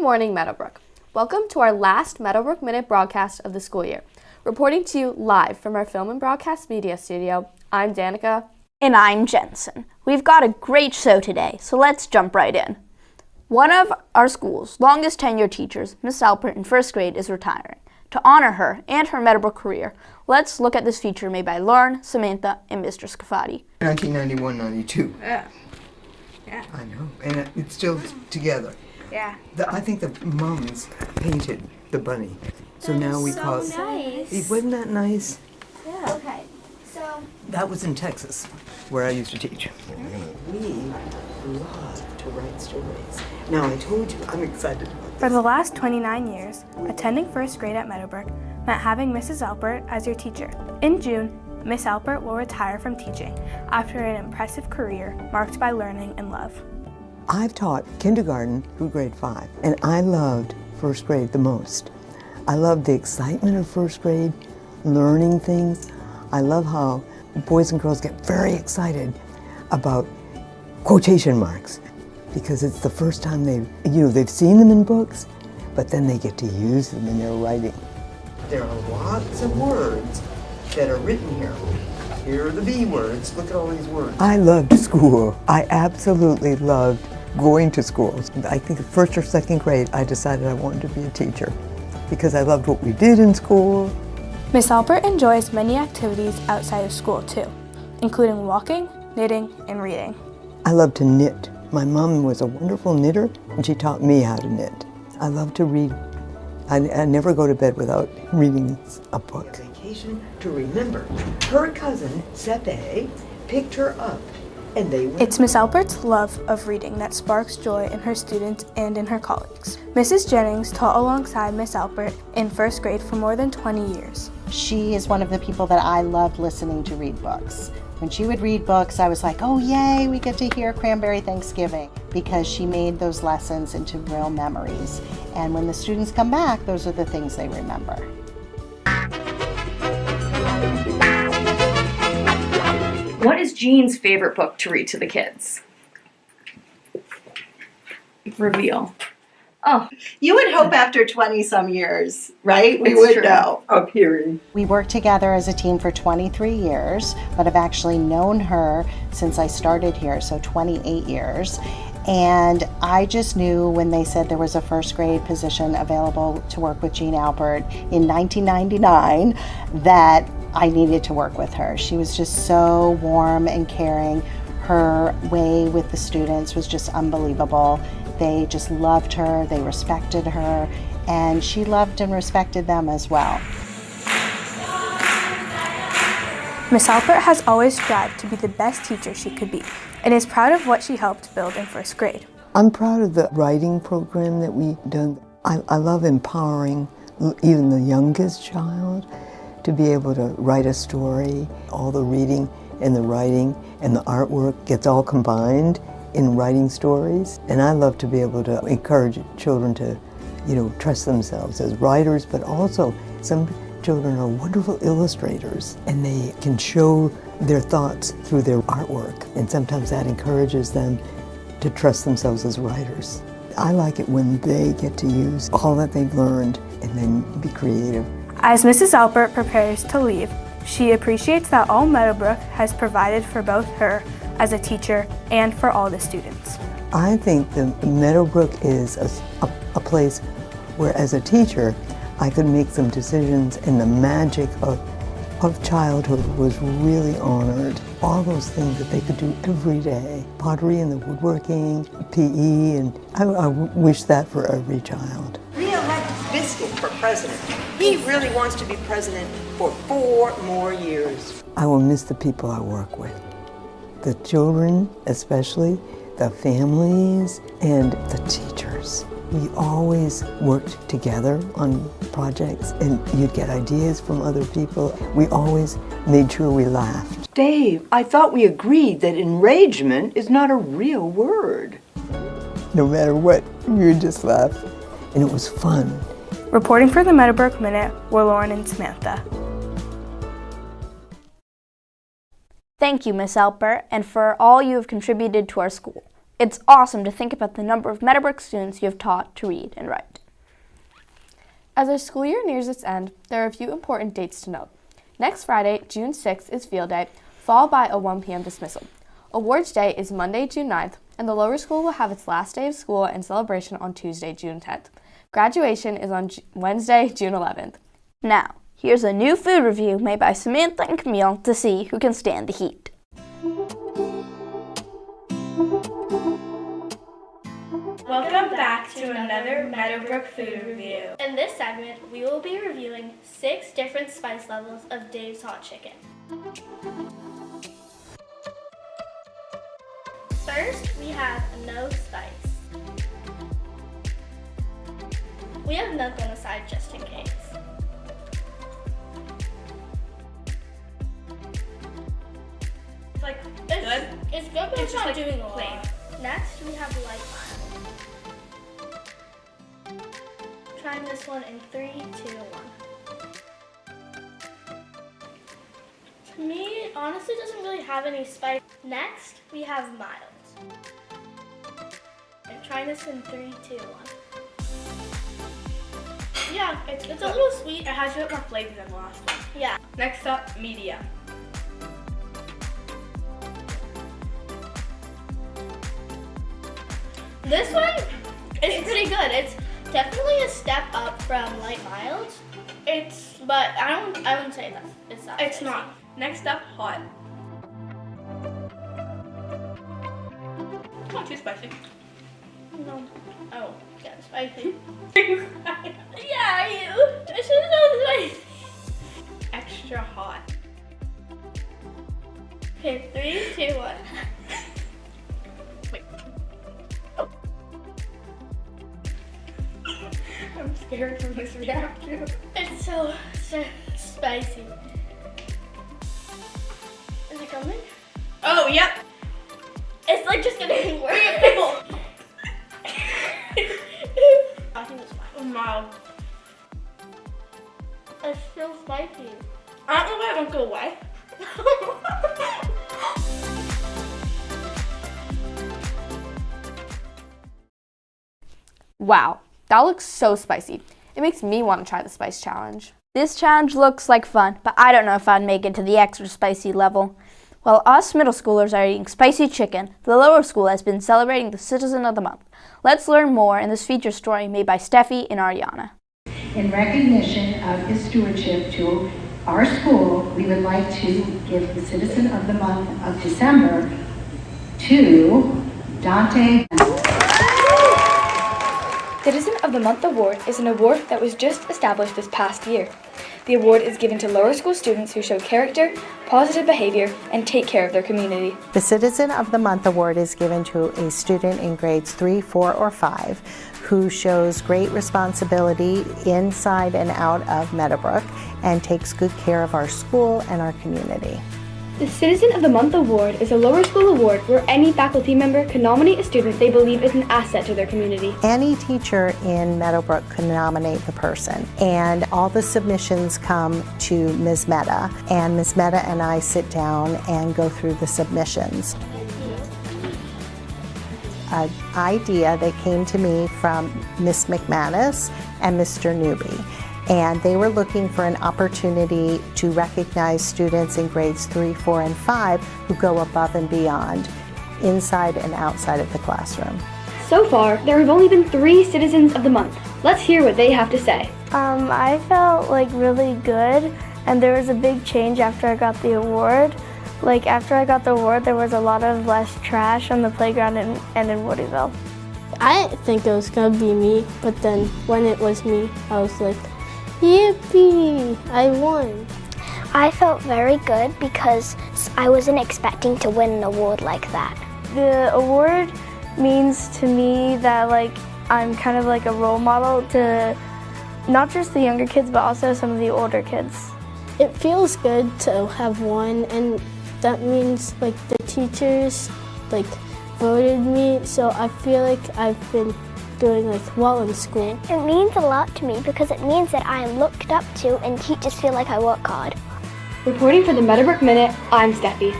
morning, Meadowbrook. Welcome to our last Meadowbrook Minute broadcast of the school year. Reporting to you live from our film and broadcast media studio, I'm Danica. And I'm Jensen. We've got a great show today, so let's jump right in. One of our school's longest tenured teachers, Miss Alpert in first grade, is retiring. To honor her and her Meadowbrook career, let's look at this feature made by Lauren, Samantha, and Mr. Scafati. 1991-92. Yeah. I know, and it's still together. Yeah. I think the mums painted the bunny, so now we call it. Nice. Wasn't that nice? Yeah. Okay. So. That was in Texas, where I used to teach. We love to write stories. Now I told you, I'm excited about this. For the last 29 years, attending first grade at Meadowbrook meant having Mrs. Alpert as your teacher. In June, Miss Alpert will retire from teaching after an impressive career marked by learning and love. I've taught kindergarten through grade 5, and I loved first grade the most. I loved the excitement of first grade, learning things. I love how boys and girls get very excited about quotation marks because it's the first time they've seen them in books, but then they get to use them in their writing. There are lots of words that are written here. Here are the B words. Look at all these words. I loved school. I absolutely loved going to school. I think in first or second grade, I decided I wanted to be a teacher because I loved what we did in school. Miss Alpert enjoys many activities outside of school too, including walking, knitting, and reading. I love to knit. My mom was a wonderful knitter, and she taught me how to knit. I love to read. I never go to bed without reading a book. Vacation to remember. Her cousin, Sepe, picked her up, and they went. It's Miss Alpert's love of reading that sparks joy in her students and in her colleagues. Mrs. Jennings taught alongside Miss Alpert in first grade for more than 20 years. She is one of the people that I loved listening to read books. When she would read books, I was like, oh yay, we get to hear Cranberry Thanksgiving, because she made those lessons into real memories. And when the students come back, those are the things they remember. What is Jean's favorite book to read to the kids? Reveal. Oh, You would hope after 20-some years, right? We It's would true. know. Of hearing. We worked together as a team for 23 years, but I've actually known her since I started here, so 28 years. And I just knew when they said there was a first grade position available to work with Jean Alpert in 1999 that I needed to work with her. She was just so warm and caring. Her way with the students was just unbelievable. They just loved her, they respected her, and she loved and respected them as well. Miss Alpert has always strived to be the best teacher she could be and is proud of what she helped build in first grade. I'm proud of the writing program that we've done. I love empowering even the youngest child to be able to write a story. All the reading and the writing and the artwork gets all combined in writing stories. And I love to be able to encourage children to, trust themselves as writers, but also some children are wonderful illustrators and they can show their thoughts through their artwork. And sometimes that encourages them to trust themselves as writers. I like it when they get to use all that they've learned and then be creative. As Mrs. Alpert prepares to leave, she appreciates that all Meadowbrook has provided for both her as a teacher and for all the students. I think the Meadowbrook is a place where as a teacher I could make some decisions and the magic of childhood was really honored. All those things that they could do every day, pottery and the woodworking, PE, and I wish that for every child. Re-elect Biscuit for president. He really wants to be president for 4 more years. I will miss the people I work with. The children, especially, the families, and the teachers. We always worked together on projects and you'd get ideas from other people. We always made sure we laughed. Dave, I thought we agreed that enragement is not a real word. No matter what, we would just laugh. And it was fun. Reporting for the Meadowbrook Minute were Lauren and Samantha. Thank you, Miss Alpert, and for all you have contributed to our school. It's awesome to think about the number of Meadowbrook students you have taught to read and write. As our school year nears its end, there are a few important dates to note. Next Friday, June 6th, is Field Day, followed by a 1 p.m. dismissal. Awards Day is Monday, June 9th, and the lower school will have its last day of school and celebration on Tuesday, June 10th. Graduation is on Wednesday, June 11th. Now, here's a new food review made by Samantha and Camille to see who can stand the heat. Welcome back to another Meadowbrook Food Review. In this segment, we will be reviewing 6 different spice levels of Dave's Hot Chicken. First, we have no spice. We have milk on the side just in case. It's like It's good, but it's just not like doing a plain. lot. Next, we have light mild. Trying this one in 3, 2, 1. To me, it honestly doesn't really have any spice. Next, we have mild. I'm trying this in 3, 2, 1. Yeah, it's a little sweet. It has a bit more flavor than the last one. Yeah. Next up, medium. This one is pretty good. It's definitely a step up from light mild. But I wouldn't say that it's that. It's spicy. not. Next up, hot. Not too spicy. No. Oh, yeah, spicy. Yeah, you. I should have known spicy. Extra hot. Okay, 3, 2, 1. Wait. Oh. I'm scared from this reaction. It's so spicy. Is it coming? Oh, yep. It's like just getting worse. I think it's fine. Mild. It's still spicy. I don't know why it won't go away. Wow, that looks so spicy. It makes me want to try the spice challenge. This challenge looks like fun, but I don't know if I'd make it to the extra spicy level. While us middle schoolers are eating spicy chicken, the lower school has been celebrating the Citizen of the Month. Let's learn more in this feature story made by Steffi and Ariana. In recognition of his stewardship to our school, we would like to give the Citizen of the Month of December to Dante. Citizen of the Month Award is an award that was just established this past year. The award is given to lower school students who show character, positive behavior, and take care of their community. The Citizen of the Month Award is given to a student in grades 3, 4, or 5 who shows great responsibility inside and out of Meadowbrook and takes good care of our school and our community. The Citizen of the Month Award is a lower school award where any faculty member can nominate a student they believe is an asset to their community. Any teacher in Meadowbrook can nominate the person, and all the submissions come to Ms. Mehta, and Ms. Mehta and I sit down and go through the submissions. An idea that came to me from Ms. McManus and Mr. Newby, and they were looking for an opportunity to recognize students in grades 3, 4, and 5 who go above and beyond, inside and outside of the classroom. So far, there have only been 3 Citizens of the Month. Let's hear what they have to say. I felt really good, and there was a big change after I got the award. After I got the award, there was a lot of less trash on the playground and in Woodyville. I didn't think it was gonna be me, but then when it was me, I was like, yippee, I won. I felt very good because I wasn't expecting to win an award like that. The award means to me that I'm kind of like a role model to not just the younger kids, but also some of the older kids. It feels good to have won, and that means the teachers voted me, so I feel like I've been doing well in school. It means a lot to me because it means that I am looked up to and teachers feel like I work hard. Reporting for the Meadowbrook Minute, I'm Steffi.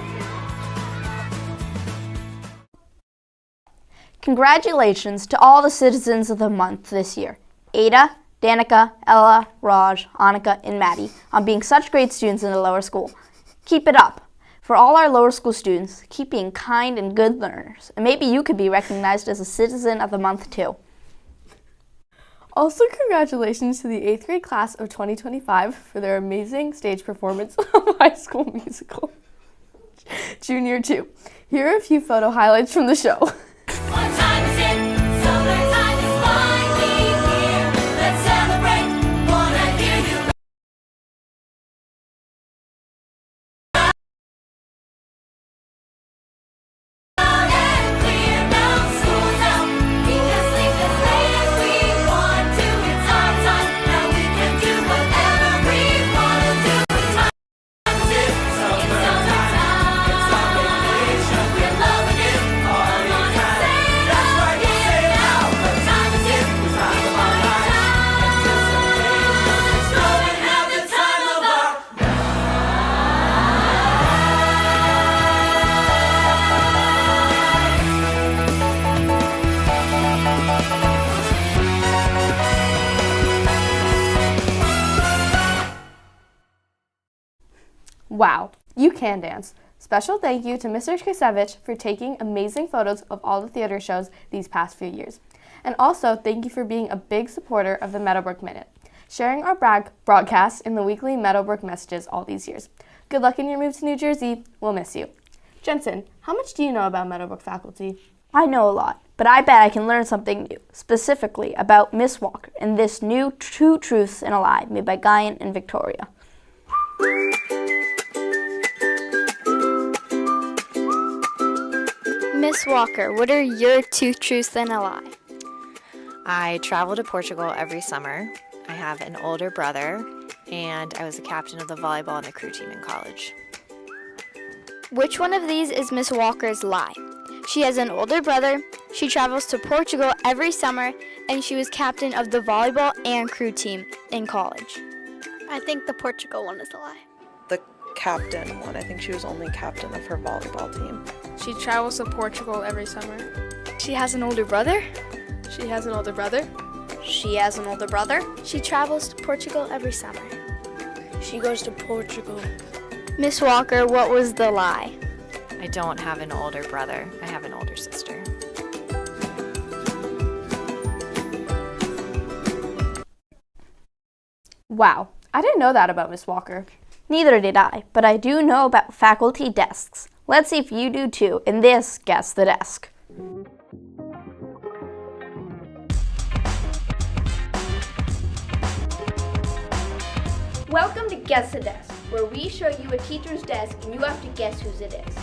Congratulations to all the citizens of the month this year. Ada, Danica, Ella, Raj, Annika, and Maddie on being such great students in the lower school. Keep it up. For all our lower school students, keep being kind and good learners. And maybe you could be recognized as a citizen of the month too. Also, congratulations to the 8th grade class of 2025 for their amazing stage performance of High School Musical Junior 2. Here are a few photo highlights from the show. What time is it? Solar time is finally here. Let's celebrate. Wanna hear you loud and clear. Now school's out. We can sleep as late as we want to. It's our time. Now we can do whatever we want to do. What time is it? It's summertime. We're loving it. Come on and say it out. Yeah, now. What time is it? It's time of our lives. Let's go and have the time of our Wow, you can dance. Special thank you to Mr. Kasevich for taking amazing photos of all the theater shows these past few years. And also, thank you for being a big supporter of the Meadowbrook Minute, sharing our broadcasts in the weekly Meadowbrook messages all these years. Good luck in your move to New Jersey. We'll miss you. Jensen, how much do you know about Meadowbrook faculty? I know a lot, but I bet I can learn something new, specifically about Miss Walker and this new Two Truths and a Lie made by Guyan and Victoria. Miss Walker, what are your 2 truths and a lie? I travel to Portugal every summer. I have an older brother, and I was the captain of the volleyball and the crew team in college. Which one of these is Miss Walker's lie? She has an older brother, she travels to Portugal every summer, and she was captain of the volleyball and crew team in college. I think the Portugal one is a lie. The captain one. I think she was only captain of her volleyball team. She travels to Portugal every summer. She has an older brother? She has an older brother. She has an older brother? She travels to Portugal every summer. She goes to Portugal. Miss Walker, what was the lie? I don't have an older brother. I have an older sister. Wow, I didn't know that about Miss Walker. Neither did I, but I do know about faculty desks. Let's see if you do too in this Guess the Desk. Welcome to Guess the Desk, where we show you a teacher's desk and you have to guess whose it is.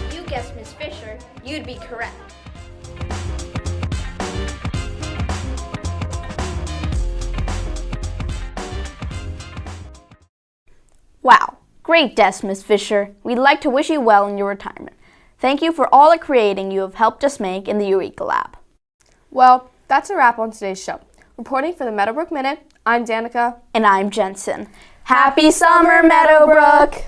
If you guessed Miss Fisher, you'd be correct. Wow, great desk, Miss Fisher. We'd like to wish you well in your retirement. Thank you for all the creating you have helped us make in the Eureka Lab. Well, that's a wrap on today's show. Reporting for the Meadowbrook Minute, I'm Danica. And I'm Jensen. Happy summer, Meadowbrook!